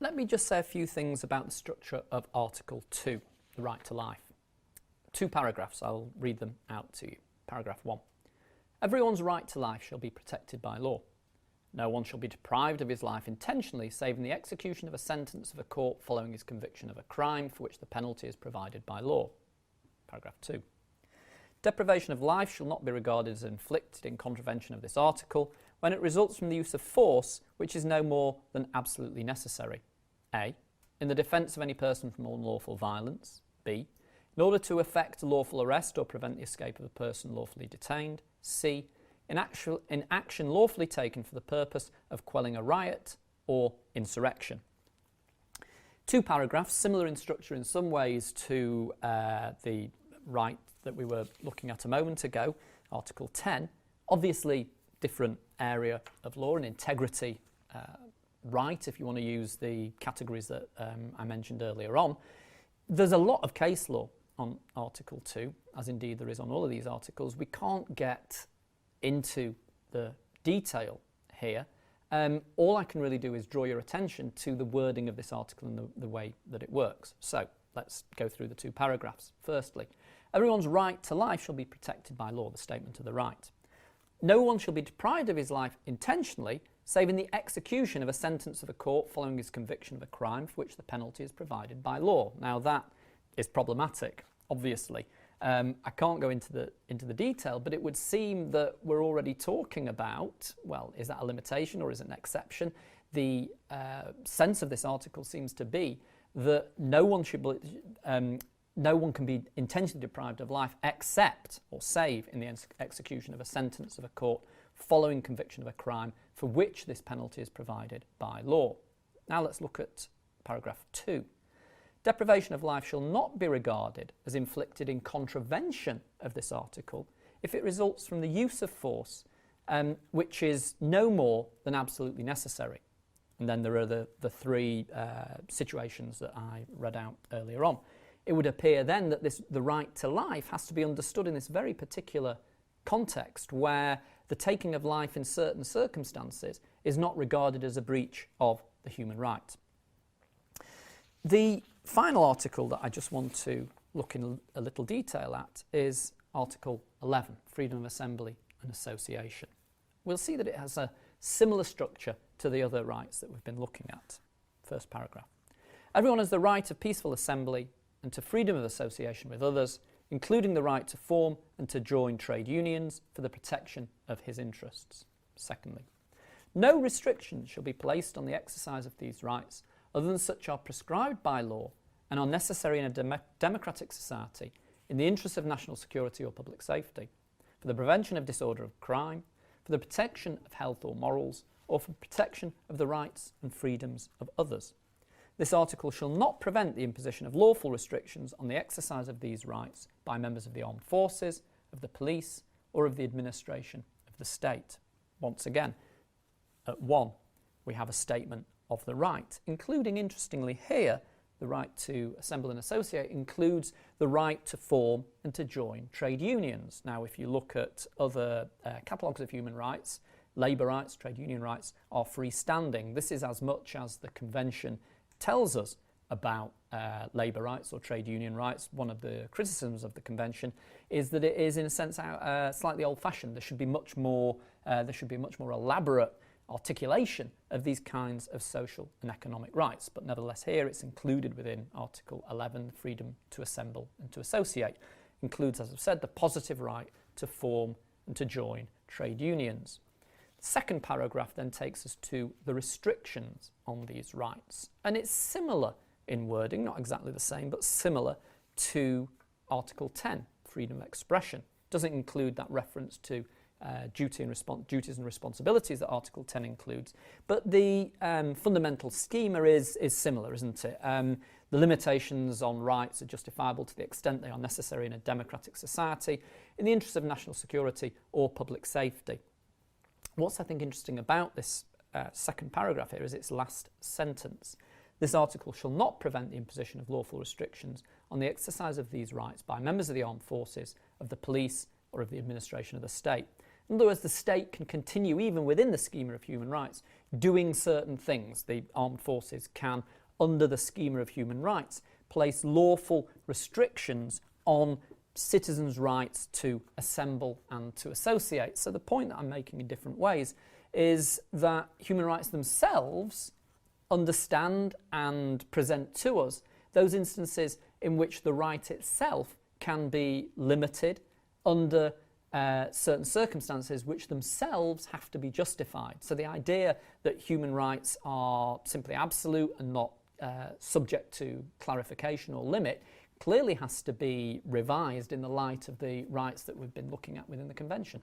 let me just say a few things about the structure of Article 2, the right to life. 2 paragraphs, I'll read them out to you. Paragraph 1. Everyone's right to life shall be protected by law. No one shall be deprived of his life intentionally, save in the execution of a sentence of a court following his conviction of a crime for which the penalty is provided by law. Paragraph 2. Deprivation of life shall not be regarded as inflicted in contravention of this article when it results from the use of force which is no more than absolutely necessary. A. In the defence of any person from unlawful violence. B. In order to effect a lawful arrest or prevent the escape of a person lawfully detained. C. In action lawfully taken for the purpose of quelling a riot or insurrection. 2 paragraphs, similar in structure in some ways to the right that we were looking at a moment ago, Article 10. Obviously, different area of law, an integrity right, if you want to use the categories that I mentioned earlier on. There's a lot of case law on Article 2, as indeed there is on all of these articles. We can't get into the detail here. All I can really do is draw your attention to the wording of this article and the way that it works. So let's go through the 2 paragraphs. Firstly, everyone's right to life shall be protected by law, the statement of the right. No one shall be deprived of his life intentionally, save in the execution of a sentence of a court following his conviction of a crime for which the penalty is provided by law. Now that is problematic, obviously. I can't go into the detail, but it would seem that we're already talking about, well, is that a limitation or is it an exception? The sense of this article seems to be that no one can be intentionally deprived of life except or save in the execution of a sentence of a court following conviction of a crime for which this penalty is provided by law. Now let's look at paragraph 2. Deprivation of life shall not be regarded as inflicted in contravention of this article if it results from the use of force which is no more than absolutely necessary. And then there are the 3 situations that I read out earlier on. It would appear then that the right to life has to be understood in this very particular context where the taking of life in certain circumstances is not regarded as a breach of the human right. The final article that I just want to look in a little detail at is Article 11, Freedom of Assembly and Association. We'll see that it has a similar structure to the other rights that we've been looking at. First paragraph. Everyone has the right of peaceful assembly and to freedom of association with others, including the right to form and to join trade unions for the protection of his interests. Secondly, no restrictions shall be placed on the exercise of these rights other than such are prescribed by law and are necessary in a democratic society in the interest of national security or public safety, for the prevention of disorder or crime, for the protection of health or morals, or for protection of the rights and freedoms of others. This article shall not prevent the imposition of lawful restrictions on the exercise of these rights by members of the armed forces, of the police, or of the administration of the state. Once again, at 1, we have a statement of the right, including, interestingly here, the right to assemble and associate includes the right to form and to join trade unions. Now, if you look at other catalogues of human rights, labour rights, trade union rights are freestanding. This is as much as the Convention tells us about labour rights or trade union rights. One of the criticisms of the Convention is that it is, in a sense, slightly old-fashioned. There should be much more elaborate articulation of these kinds of social and economic rights. But nevertheless, here it's included within Article 11, freedom to assemble and to associate. Includes, as I've said, the positive right to form and to join trade unions. The second paragraph then takes us to the restrictions on these rights. And it's similar in wording, not exactly the same, but similar to Article 10, freedom of expression. It doesn't include that reference to duties and responsibilities that Article 10 includes. But the fundamental schema is similar, isn't it? The limitations on rights are justifiable to the extent they are necessary in a democratic society, in the interest of national security or public safety. What's, I think, interesting about this second paragraph here is its last sentence. This article shall not prevent the imposition of lawful restrictions on the exercise of these rights by members of the armed forces, of the police, or of the administration of the state. In other words, the state can continue, even within the schema of human rights, doing certain things. The armed forces can, under the schema of human rights, place lawful restrictions on citizens' rights to assemble and to associate. So the point that I'm making in different ways is that human rights themselves understand and present to us those instances in which the right itself can be limited under certain circumstances which themselves have to be justified. So the idea that human rights are simply absolute and not subject to clarification or limit clearly has to be revised in the light of the rights that we've been looking at within the Convention.